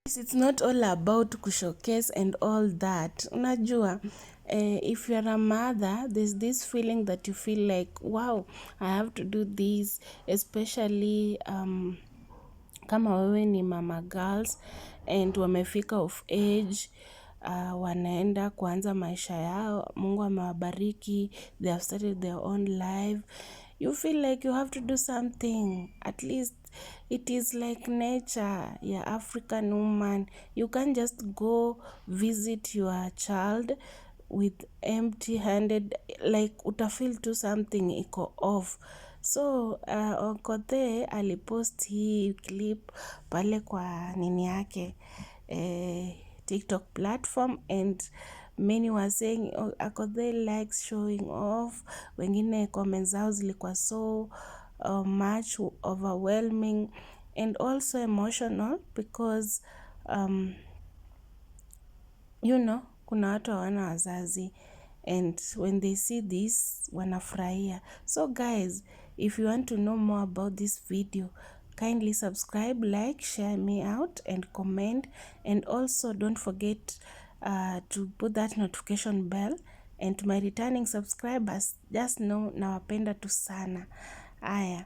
It's not all about kushowcase and all that. Unajua, if you're a mother, there's this feeling that you feel like, wow, I have to do this, especially kama wewe ni mama girls and wamefika of age, wanaenda kuanza maisha yao, Mungu amewabariki, they have started their own life. You feel like you have to do something. At least it is like nature, your African woman. You can't just go visit your child with empty handed, like utafeel to something iko off. So Okothee alipost hii clip pale kwa nini yake TikTok platform, and many were saying Akothee likes showing off. Wengine comments zao zilikuwa so much overwhelming and also emotional because kuna watu hawana wazazi, and when they see this wanafurahia. So guys, if you want to know more about this video, kindly subscribe, like, share me out and comment, and also don't forget to put that notification bell. And to my returning subscribers, just know nawapenda tu sana. Aya,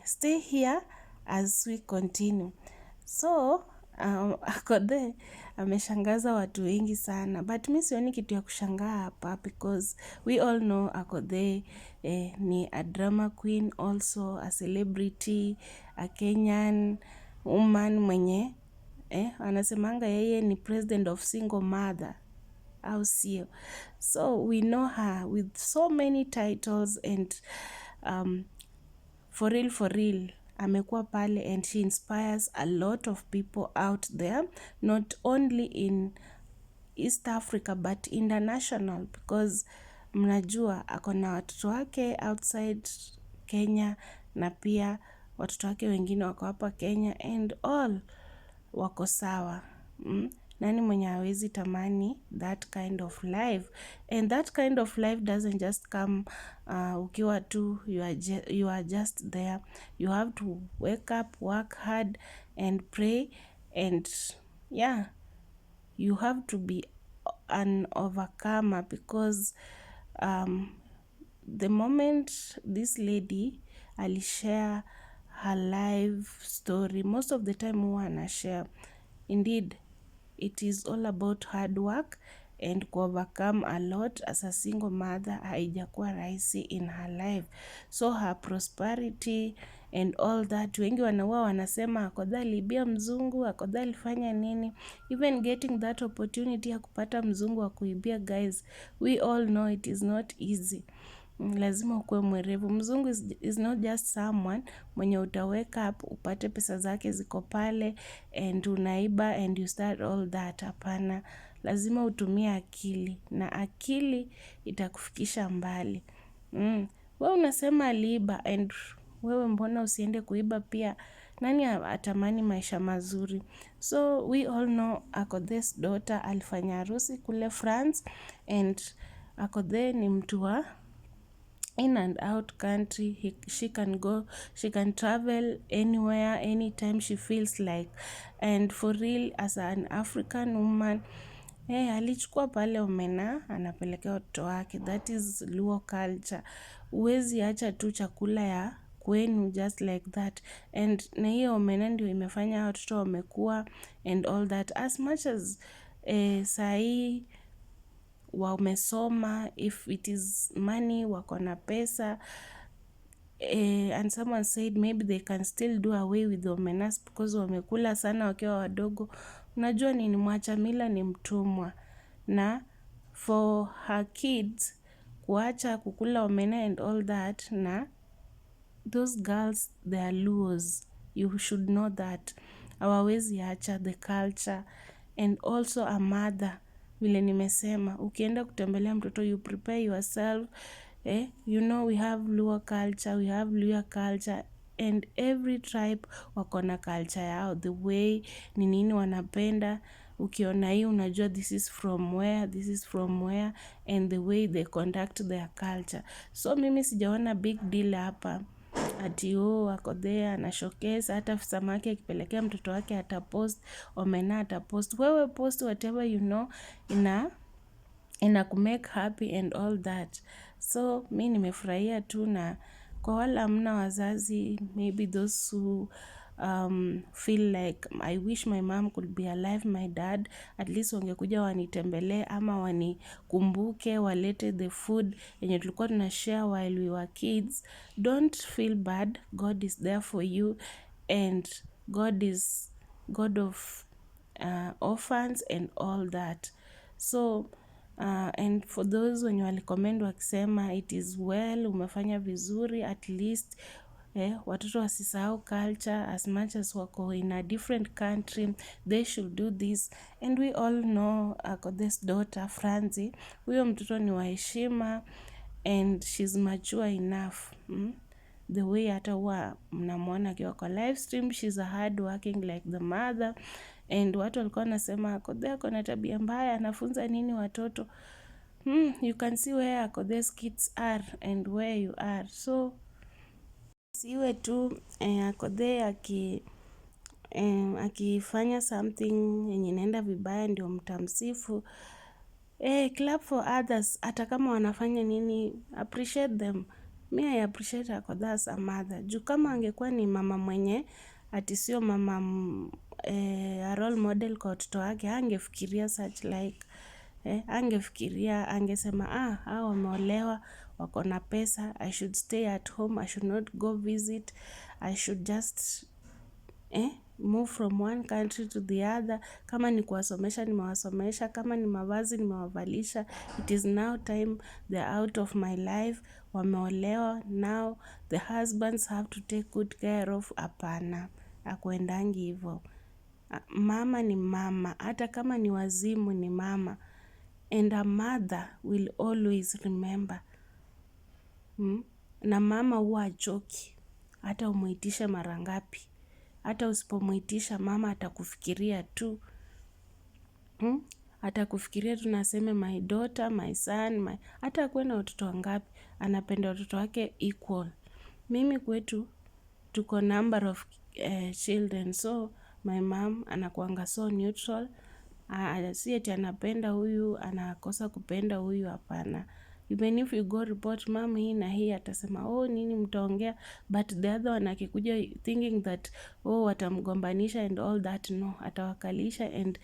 stay here as we continue. So Akothee ameshangaza watu wengi sana, but mi sioni kitu ya kushangaa hapa because we all know Akothee ni a drama queen, also a celebrity, a Kenyan woman mwenye anasemanga yeye ni president of single mother, au sio? So we know her with so many titles, and for real amekuwa pale, and she inspires a lot of people out there, not only in East Africa but international, because mnajua akona watoto wake outside Kenya na pia watoto wake wengine wako hapa Kenya, and all wako sawa. Nani mwenye hawezi tamani that kind of life? And that kind of life doesn't just come ukiwa tu you are just there. You have to wake up, work hard and pray, and yeah, you have to be an overcomer because the moment this lady alishare her life story, most of the time huwa anashare, indeed it is all about hard work and overcome a lot. As a single mother, haijakuwa rahisi in her life, so her prosperity and all that, wengi wanaua wanasema Akothee alibia mzungu, Akothee alifanya nini. Even getting that opportunity ya kupata mzungu wa kuibia, guys, we all know it is not easy. Lazima ukuwe mwerevu. Mzungu is not just someone mwenye utaweka up upate pesa zake ziko pale and unaiba and you start all that. Hapana, lazima utumie akili, na akili itakufikisha mbali. Wewe unasema aliiba, and wewe mbona usiende kuiba pia? Nani atamani maisha mazuri? So we all know Akothee's daughter alifanya harusi kule France, and Akothee ni mtu wa in and out country. She can go, she can travel anywhere anytime she feels like, and for real, as an African woman, alichukua pale omena anapelekea watoto wake. That is Luo culture. Huwezi acha tu chakula ya kwenu just like that, and na hiyo omena ndio imefanya watoto wamekuwa and all that. As much as sahi wamesoma, if it is money, wako na pesa, and someone said maybe they can still do away with the omenas because wamekula sana wakiwa wadogo. Unajua nini, mwacha mila ni mtumwa, na for her kids kuacha kukula omena and all that, na those girls, they are Luos, you should know that. Hawawezi acha the culture, and also a mother, vile nimesema, ukienda kutembelea mtoto, you prepare yourself. You know, we have Luo culture, we have Luya culture, and every tribe wako na culture yao, the way ni nini wanapenda. Ukiona hii unajua this is from where, this is from where, and the way they conduct their culture. So mimi sijaona big deal hapa. ati ako there ana showcase. Hata samaki akipelekea mtoto wake atapost, omena atapost. Wewe post whatever you know ina kumake happy and all that. So mi nimefurahia tu, na kwa wala hamna wazazi, maybe those who feel like I wish my mom could be alive, my dad, at least wangekuja wanitembele ama wanikumbuke, walete the food yenye tulikuwa tunashare while we were kids. Don't feel bad. God is there for you, and God is God of orphans and all that. So and for those wenye walicommend wakisema it is well, umefanya vizuri, at least watoto wasisahau culture. As much as wako in a different country, they should do this. And we all know this daughter Franzi, huyo mtoto ni wa heshima and she's mature enough. The way hata huwa mnamwona akiwa kwa live stream, she's a hard working like the mother. And watu walikuwa wanasema ako na tabia mbaya, anafunza nini watoto? You can see where Akothe's kids are and where you are. So siwe tu Akothe akifanya something yenye inaenda vibaya ndio mtamsifu. Clap for others, hata kama wanafanya nini, appreciate them. Me I appreciate Akothe as a mother. Juu kama angekuwa ni mama mwenye ati sio mama a role model kwa watoto wake, angefikiria such like angefikiria, angesema hao wameolewa, wako na pesa, I should stay at home, I should not go visit, I should just move from one country to the other. Kama ni kuwasomesha nimewasomesha, kama ni mavazi nimewavalisha. It is now time they're out of my life, wameolewa, now the husbands have to take good care of. Hapana, akuendangi hivyo. Mama ni mama, hata kama ni wazimu ni mama, and a mother will always remember. Na mama huwa hachoki, hata umuitishe mara ngapi. Hata usipomuitisha mama atakufikiria tu. Atakufikiria tu, naseme my daughter, my son, hata akuwe na watoto wangapi, anapenda watoto wake equal. Mimi kwetu tuko number of children, so my mom anakuanga so neutral. Si eti anapenda huyu anakosa kupenda huyu, hapana. Even if you go report mom hii na hii, atasema nini mtaongea, but the other one akikuja thinking that watamgombanisha and all that, no, atawakalisha and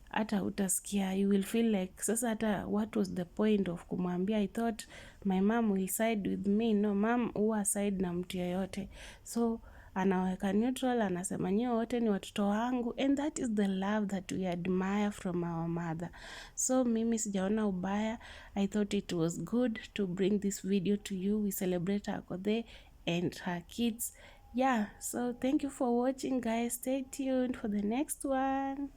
hata utasikia, you will feel like sasa hata what was the point of kumwambia, I thought my mom will side with me. No, mom huwa side na mtu yeyote. So anaweka neutral, anasema nyie wote ni watoto wangu, and that is the love that we admire from our mother. So mimi sijaona ubaya. I thought it was good to bring this video to you. We celebrate Akothe and her kids. Yeah, so thank you for watching, guys. Stay tuned for the next one.